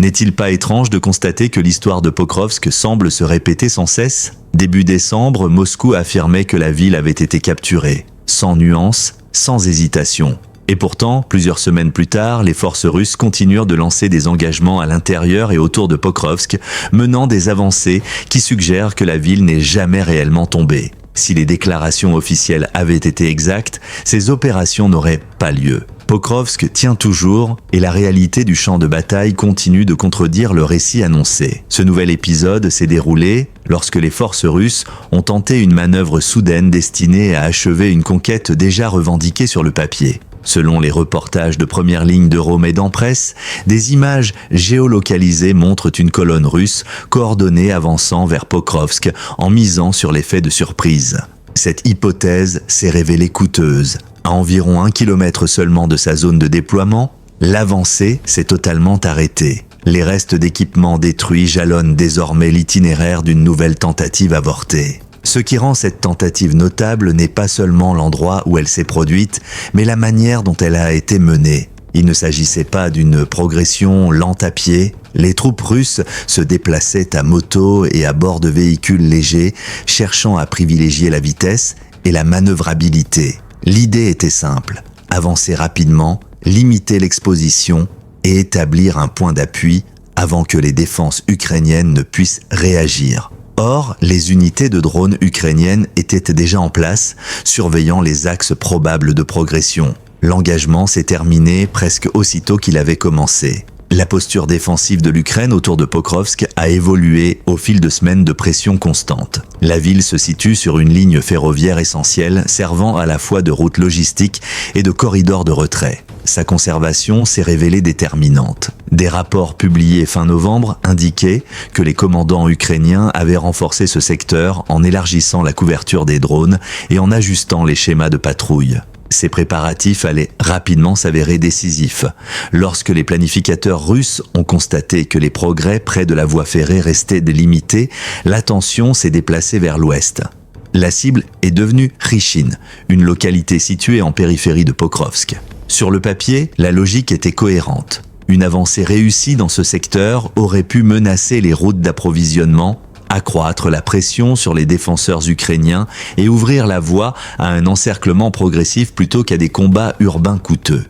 N'est-il pas étrange de constater que l'histoire de Pokrovsk semble se répéter sans cesse ? Début décembre, Moscou affirmait que la ville avait été capturée, sans nuance, sans hésitation. Et pourtant, plusieurs semaines plus tard, les forces russes continuèrent de lancer des engagements à l'intérieur et autour de Pokrovsk, menant des avancées qui suggèrent que la ville n'est jamais réellement tombée. Si les déclarations officielles avaient été exactes, ces opérations n'auraient pas lieu. Pokrovsk tient toujours et la réalité du champ de bataille continue de contredire le récit annoncé. Ce nouvel épisode s'est déroulé lorsque les forces russes ont tenté une manœuvre soudaine destinée à achever une conquête déjà revendiquée sur le papier. Selon les reportages de première ligne d'Euromédan Presse, des images géolocalisées montrent une colonne russe coordonnée avançant vers Pokrovsk en misant sur l'effet de surprise. Cette hypothèse s'est révélée coûteuse. À environ 1 kilomètre seulement de sa zone de déploiement, l'avancée s'est totalement arrêtée. Les restes d'équipements détruits jalonnent désormais l'itinéraire d'une nouvelle tentative avortée. Ce qui rend cette tentative notable n'est pas seulement l'endroit où elle s'est produite, mais la manière dont elle a été menée. Il ne s'agissait pas d'une progression lente à pied. Les troupes russes se déplaçaient à moto et à bord de véhicules légers, cherchant à privilégier la vitesse et la manœuvrabilité. L'idée était simple, avancer rapidement, limiter l'exposition et établir un point d'appui avant que les défenses ukrainiennes ne puissent réagir. Or, les unités de drones ukrainiennes étaient déjà en place, surveillant les axes probables de progression. L'engagement s'est terminé presque aussitôt qu'il avait commencé. La posture défensive de l'Ukraine autour de Pokrovsk a évolué au fil de semaines de pression constante. La ville se situe sur une ligne ferroviaire essentielle servant à la fois de route logistique et de corridor de retrait. Sa conservation s'est révélée déterminante. Des rapports publiés fin novembre indiquaient que les commandants ukrainiens avaient renforcé ce secteur en élargissant la couverture des drones et en ajustant les schémas de patrouille. Ces préparatifs allaient rapidement s'avérer décisifs. Lorsque les planificateurs russes ont constaté que les progrès près de la voie ferrée restaient limités, l'attention s'est déplacée vers l'ouest. La cible est devenue Khychin, une localité située en périphérie de Pokrovsk. Sur le papier, la logique était cohérente. Une avancée réussie dans ce secteur aurait pu menacer les routes d'approvisionnement, accroître la pression sur les défenseurs ukrainiens et ouvrir la voie à un encerclement progressif plutôt qu'à des combats urbains coûteux.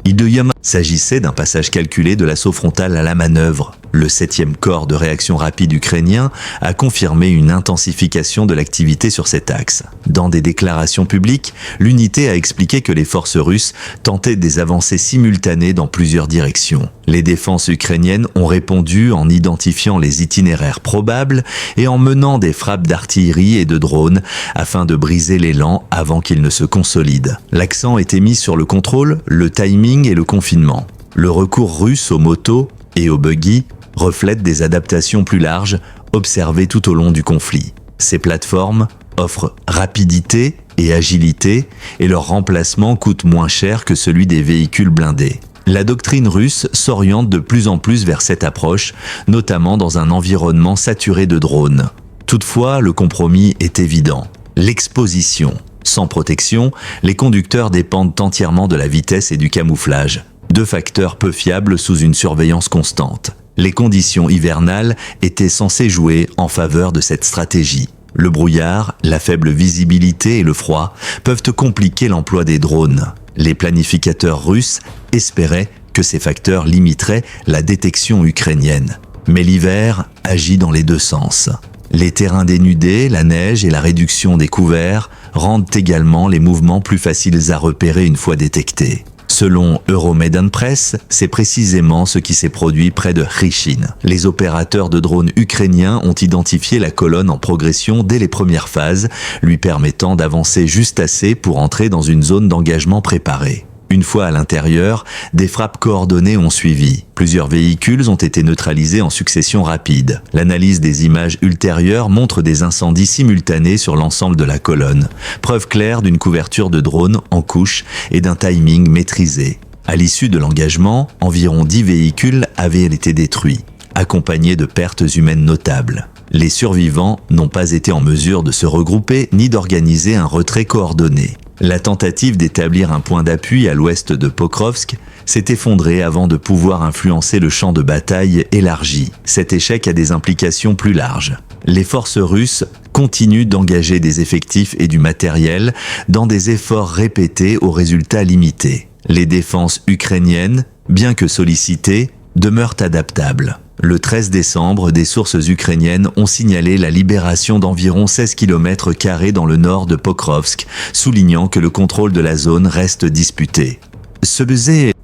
Il s'agissait d'un passage calculé de l'assaut frontal à la manœuvre. Le 7e corps de réaction rapide ukrainien a confirmé une intensification de l'activité sur cet axe. Dans des déclarations publiques, l'unité a expliqué que les forces russes tentaient des avancées simultanées dans plusieurs directions. Les défenses ukrainiennes ont répondu en identifiant les itinéraires probables et en menant des frappes d'artillerie et de drones afin de briser l'élan avant qu'il ne se consolide. L'accent était mis sur le contrôle, le timing et le confinement. Le recours russe aux motos et aux buggy reflète des adaptations plus larges observées tout au long du conflit. Ces plateformes offrent rapidité et agilité et leur remplacement coûte moins cher que celui des véhicules blindés. La doctrine russe s'oriente de plus en plus vers cette approche, notamment dans un environnement saturé de drones. Toutefois, le compromis est évident. L'exposition. Sans protection, les conducteurs dépendent entièrement de la vitesse et du camouflage. Deux facteurs peu fiables sous une surveillance constante. Les conditions hivernales étaient censées jouer en faveur de cette stratégie. Le brouillard, la faible visibilité et le froid peuvent compliquer l'emploi des drones. Les planificateurs russes espéraient que ces facteurs limiteraient la détection ukrainienne. Mais l'hiver agit dans les deux sens. Les terrains dénudés, la neige et la réduction des couverts rendent également les mouvements plus faciles à repérer une fois détectés. Selon Euromédan Presse, c'est précisément ce qui s'est produit près de Khychin. Les opérateurs de drones ukrainiens ont identifié la colonne en progression dès les premières phases, lui permettant d'avancer juste assez pour entrer dans une zone d'engagement préparée. Une fois à l'intérieur, des frappes coordonnées ont suivi. Plusieurs véhicules ont été neutralisés en succession rapide. L'analyse des images ultérieures montre des incendies simultanés sur l'ensemble de la colonne. Preuve claire d'une couverture de drones en couche et d'un timing maîtrisé. À l'issue de l'engagement, environ 10 véhicules avaient été détruits, accompagnés de pertes humaines notables. Les survivants n'ont pas été en mesure de se regrouper ni d'organiser un retrait coordonné. La tentative d'établir un point d'appui à l'ouest de Pokrovsk s'est effondrée avant de pouvoir influencer le champ de bataille élargi. Cet échec a des implications plus larges. Les forces russes continuent d'engager des effectifs et du matériel dans des efforts répétés aux résultats limités. Les défenses ukrainiennes, bien que sollicitées, demeurent adaptables. Le 13 décembre, des sources ukrainiennes ont signalé la libération d'environ 16 km² dans le nord de Pokrovsk, soulignant que le contrôle de la zone reste disputé. Ce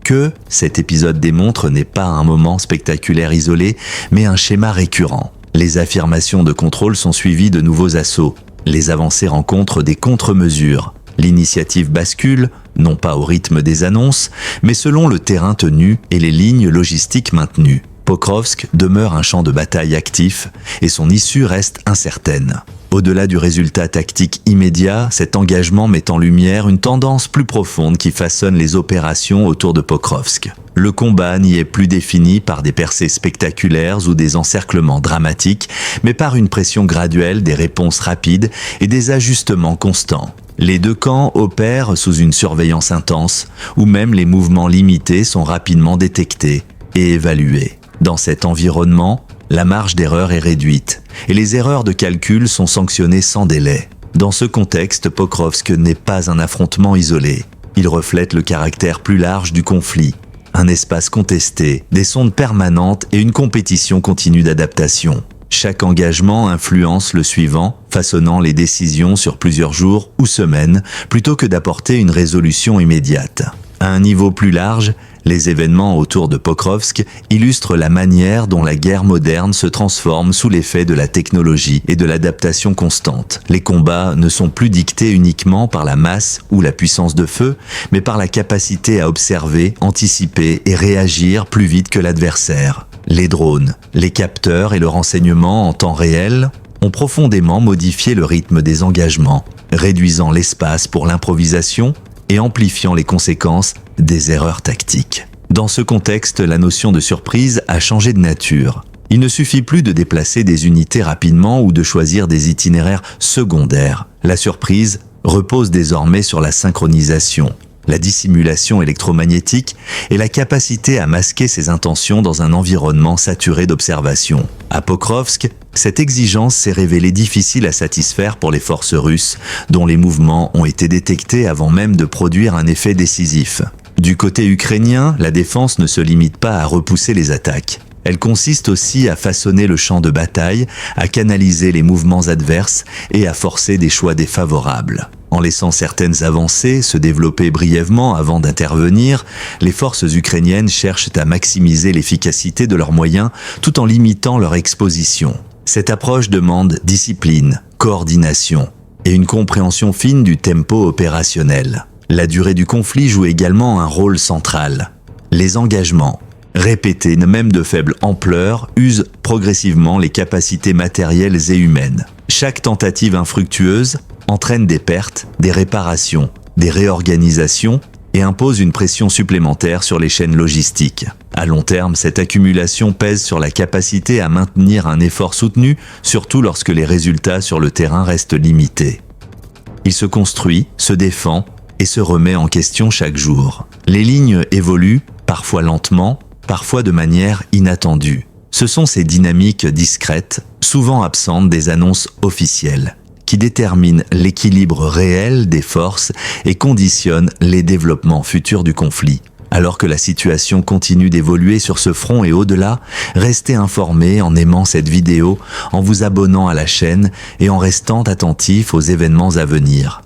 que cet épisode démontre n'est pas un moment spectaculaire isolé, mais un schéma récurrent. Les affirmations de contrôle sont suivies de nouveaux assauts. Les avancées rencontrent des contre-mesures. L'initiative bascule, non pas au rythme des annonces, mais selon le terrain tenu et les lignes logistiques maintenues. Pokrovsk demeure un champ de bataille actif et son issue reste incertaine. Au-delà du résultat tactique immédiat, cet engagement met en lumière une tendance plus profonde qui façonne les opérations autour de Pokrovsk. Le combat n'y est plus défini par des percées spectaculaires ou des encerclements dramatiques, mais par une pression graduelle, des réponses rapides et des ajustements constants. Les deux camps opèrent sous une surveillance intense, où même les mouvements limités sont rapidement détectés et évalués. Dans cet environnement, la marge d'erreur est réduite et les erreurs de calcul sont sanctionnées sans délai. Dans ce contexte, Pokrovsk n'est pas un affrontement isolé. Il reflète le caractère plus large du conflit. Un espace contesté, des sondes permanentes et une compétition continue d'adaptation. Chaque engagement influence le suivant, façonnant les décisions sur plusieurs jours ou semaines, plutôt que d'apporter une résolution immédiate. À un niveau plus large, les événements autour de Pokrovsk illustrent la manière dont la guerre moderne se transforme sous l'effet de la technologie et de l'adaptation constante. Les combats ne sont plus dictés uniquement par la masse ou la puissance de feu, mais par la capacité à observer, anticiper et réagir plus vite que l'adversaire. Les drones, les capteurs et le renseignement en temps réel ont profondément modifié le rythme des engagements, réduisant l'espace pour l'improvisation et amplifiant les conséquences des erreurs tactiques. Dans ce contexte, la notion de surprise a changé de nature. Il ne suffit plus de déplacer des unités rapidement ou de choisir des itinéraires secondaires. La surprise repose désormais sur la synchronisation, la dissimulation électromagnétique et la capacité à masquer ses intentions dans un environnement saturé d'observation. À Pokrovsk, cette exigence s'est révélée difficile à satisfaire pour les forces russes, dont les mouvements ont été détectés avant même de produire un effet décisif. Du côté ukrainien, la défense ne se limite pas à repousser les attaques. Elle consiste aussi à façonner le champ de bataille, à canaliser les mouvements adverses et à forcer des choix défavorables. En laissant certaines avancées se développer brièvement avant d'intervenir, les forces ukrainiennes cherchent à maximiser l'efficacité de leurs moyens tout en limitant leur exposition. Cette approche demande discipline, coordination et une compréhension fine du tempo opérationnel. La durée du conflit joue également un rôle central. Les engagements, répétés même de faible ampleur, usent progressivement les capacités matérielles et humaines. Chaque tentative infructueuse entraîne des pertes, des réparations, des réorganisations et impose une pression supplémentaire sur les chaînes logistiques. À long terme, cette accumulation pèse sur la capacité à maintenir un effort soutenu, surtout lorsque les résultats sur le terrain restent limités. Il se construit, se défend et se remet en question chaque jour. Les lignes évoluent, parfois lentement, parfois de manière inattendue. Ce sont ces dynamiques discrètes, souvent absentes des annonces officielles, qui déterminent l'équilibre réel des forces et conditionnent les développements futurs du conflit. Alors que la situation continue d'évoluer sur ce front et au-delà, restez informés en aimant cette vidéo, en vous abonnant à la chaîne et en restant attentifs aux événements à venir.